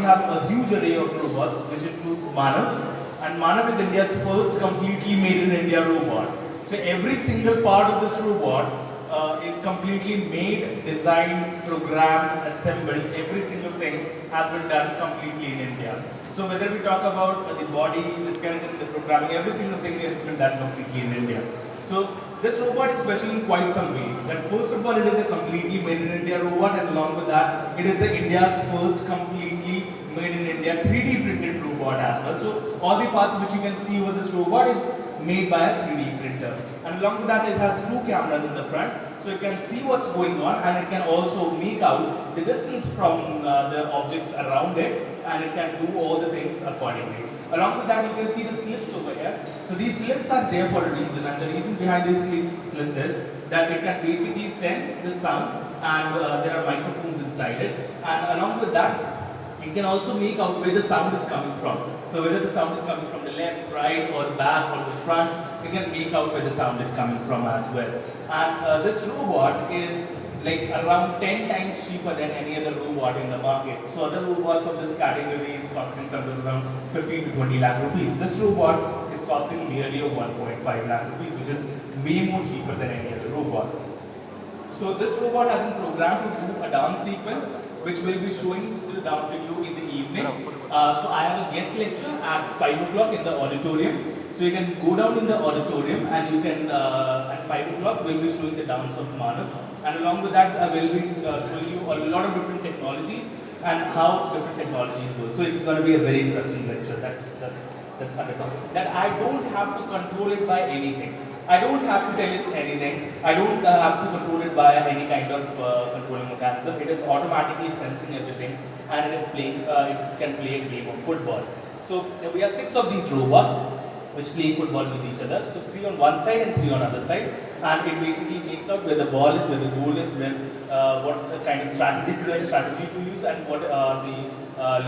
have a huge array of robots, which includes Manav. And Manav is India's first completely made in India robot. So every single part of this robot is completely made, designed, programmed, assembled. Every single thing has been done completely in India. So whether we talk about the body, the skeleton, the programming, every single thing has been done completely in India. So this robot is special in quite some ways. That first of all, it is a completely made in India robot, and along with that, it is the India's first completely made in India 3D printed robot as well. So all the parts which you can see over this robot is made by a 3D printer. And along with that, it has two cameras in the front, so it can see what's going on, and it can also make out the distance from the objects around it, and it can do all the things accordingly. Along with that, you can see the slits over here. So these slits are there for a reason, and the reason behind these slits is that it can basically sense the sound, and there are microphones inside it. And along with that, it can also make out where the sound is coming from. So whether the sound is coming from the left, right, or back, or the front, it can make out where the sound is coming from as well. And this robot is like around 10 times cheaper than any other robot in the market. So other robots of this category is costing something around 15 to 20 lakh rupees. This robot is costing nearly 1.5 lakh rupees, which is way more cheaper than any other robot. So this robot has been programmed to do a dance sequence, which will be showing down to you in the evening. So I have a guest lecture at 5 o'clock in the auditorium. So you can go down in the auditorium, and you can, at 5 o'clock, we'll be showing the dance of Manav. And along with that, I will be showing you a lot of different technologies and how different technologies work. So it's going to be a very interesting lecture. That's 100%. That I don't have to control it by anything. I don't have to tell it anything. I don't have to control it by any kind of controlling mechanism. It is automatically sensing everything, and it is playing. It can play a game of football. So we have 6 of these robots which play football with each other. So 3 on one side and 3 on other side, and it basically makes out where the ball is, where the goal is, where what kind of strategy to use, and what the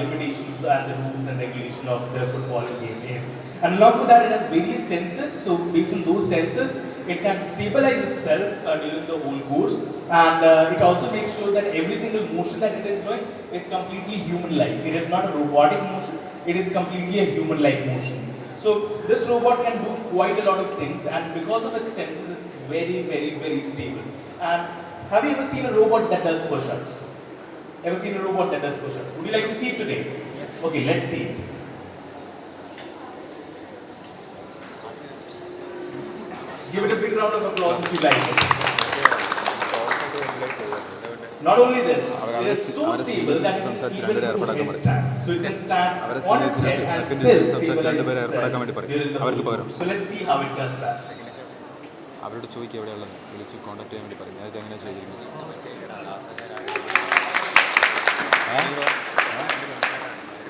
limitations and the rules and regulation of the football game is. And along with that, it has various sensors. So based on those sensors, it can stabilize itself during the whole course, and it also makes sure that every single motion that it is doing is completely human-like. It is not a robotic motion; it is completely a human-like motion. So this robot can do quite a lot of things, and because of its sensors, it's very, very, very stable. And have you ever seen a robot that does push-ups? Ever seen a robot that does push-ups? Would you like to see it today? Yes. Okay, let's see it. Give it a big round of applause if you like it. Not only this, it is so stable that it can even do headstands. So it can stand on its head and still stabilize itself during the whole. So let's see how it does that. അവരോട് ചോദിക്കുക എവിടെയുള്ളത് വിളിച്ച് contact ചെയ്യാൻ വേണ്ടി പറയും നേരത്തെ എങ്ങനെ ചോദിക്കുന്നത്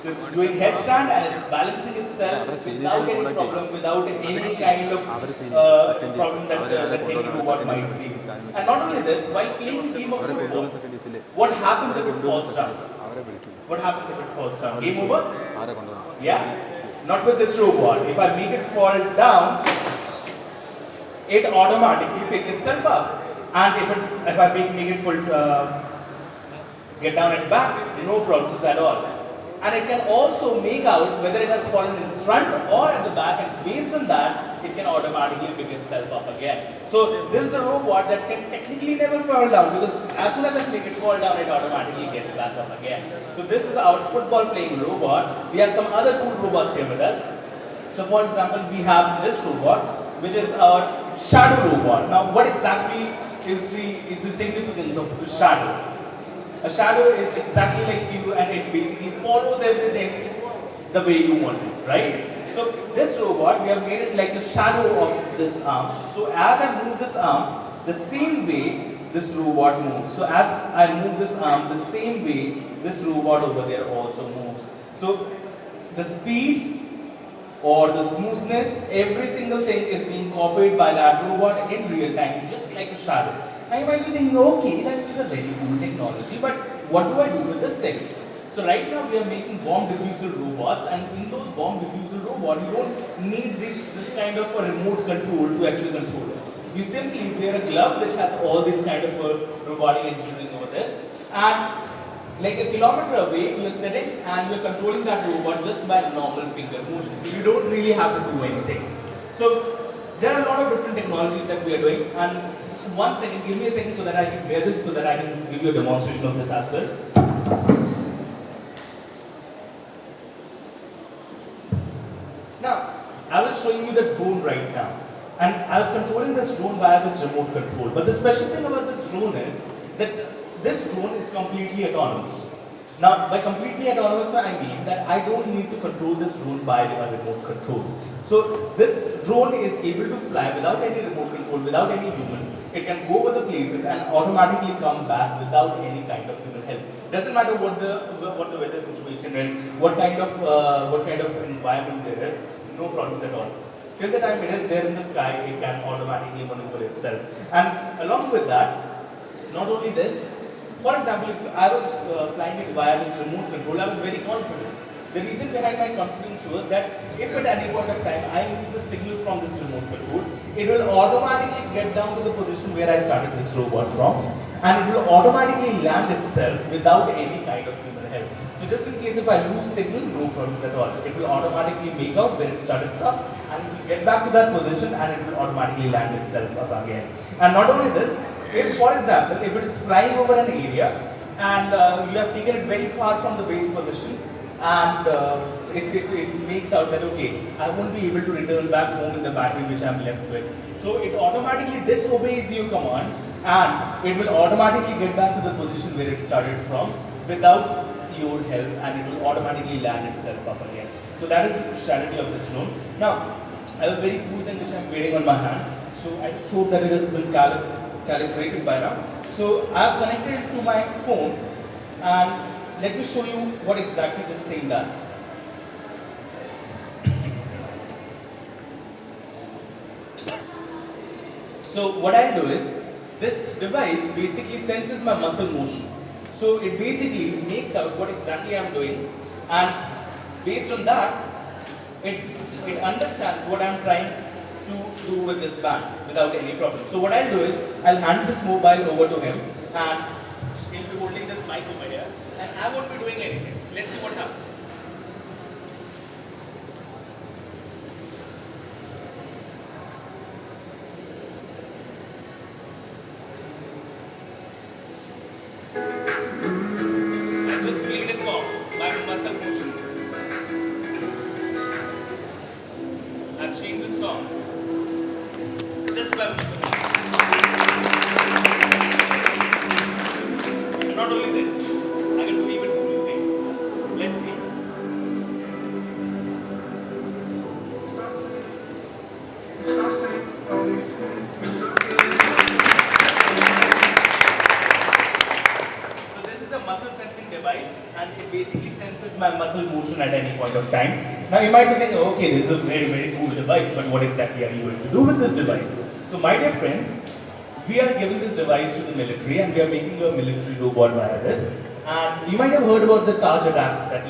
So it's doing headstand and it's balancing itself without any problem, without any kind of problem that any robot might face. And not only this, while playing a game of football, what happens if it falls down? What happens if it falls down? Game over? Yeah? Not with this robot. If I make it fall down, it automatically picks itself up. And if I make it full, get down and back, no problems at all. And it can also make out whether it has fallen in front or at the back, and based on that, it can automatically pick itself up again. So this is a robot that can technically never fall down, because as soon as I make it fall down, it automatically gets back up again. So this is our football playing robot. We have some other cool robots here with us. So for example, we have this robot, which is our shadow robot. Now what exactly is the significance of shadow? A shadow is exactly like you, and it basically follows everything the way you want it, right? So this robot, we have made it like a shadow of this arm. So as I move this arm, the same way this robot moves. So as I move this arm, the same way this robot over there also moves. So the speed or the smoothness, every single thing is being copied by that robot in real time, just like a shadow. Now you might be thinking, okay, that is a very cool technology, but what do I do with this thing? So right now we are making bomb diffusal robots, and in those bomb diffusal robots, you don't need this kind of a remote control to actually control it. You simply wear a glove which has all this kind of robotic engineering over this, and like a kilometer away, you are sitting and you are controlling that robot just by normal finger motion. So you don't really have to do anything. So there are a lot of different technologies that we are doing, and just 1 second, give me a second so that I can bear this, so that I can give you a demonstration of this as well. Now, I was showing you the drone right now, and I was controlling this drone via this remote control. But the special thing about this drone is that this drone is completely autonomous. Now, by completely autonomous, I mean that I don't need to control this drone by a remote control. So, this drone is able to fly without any remote control, without any human. It can go over the places and automatically come back without any kind of human help. Doesn't matter what the weather situation is, what kind of environment there is, no problems at all. Till the time it is there in the sky, it can automatically maneuver itself. And along with that, not only this, for example, if I was flying it via this remote control, I was very confident. The reason behind my confidence was that if at any point of time I lose the signal from this remote control, it will automatically get down to the position where I started this robot from, and it will automatically land itself without any kind of human help. So just in case if I lose signal, no problems at all. It will automatically make out where it started from, and it will get back to that position, and it will automatically land itself up again. And not only this, if for example, if it is flying over an area and you have taken it very far from the base position, and it makes out that okay, I won't be able to return back home in the battery which I'm left with. So it automatically disobeys your command, and it will automatically get back to the position where it started from without your help, and it will automatically land itself up again. So that is the speciality of this drone. Now, I have a very cool thing which I'm wearing on my hand. So I just hope that it has been calibrated by now. So I have connected it to my phone, and let me show you what exactly this thing does. So what I'll do is, this device basically senses my muscle motion. So it basically makes out what exactly I'm doing, and based on that, it understands what I'm trying to do with this band without any problem. So what I'll do is, I'll hand this mobile over to him, and he'll be holding this mic over here, and I won't be doing anything. Let's see what happens. I'm just playing this song by muscle motion. I've changed the song just by muscle motion. And not only this, I can do even cool things. Let's see. So this is a muscle sensing device, and it basically senses my muscle motion at any point of time. Now you might be thinking, okay, this is a very cool device, but what exactly are you going to do with this device? So my dear friends, we are giving this device to the military, and we are making a military robot via this. And you might have heard about the Taj attacks that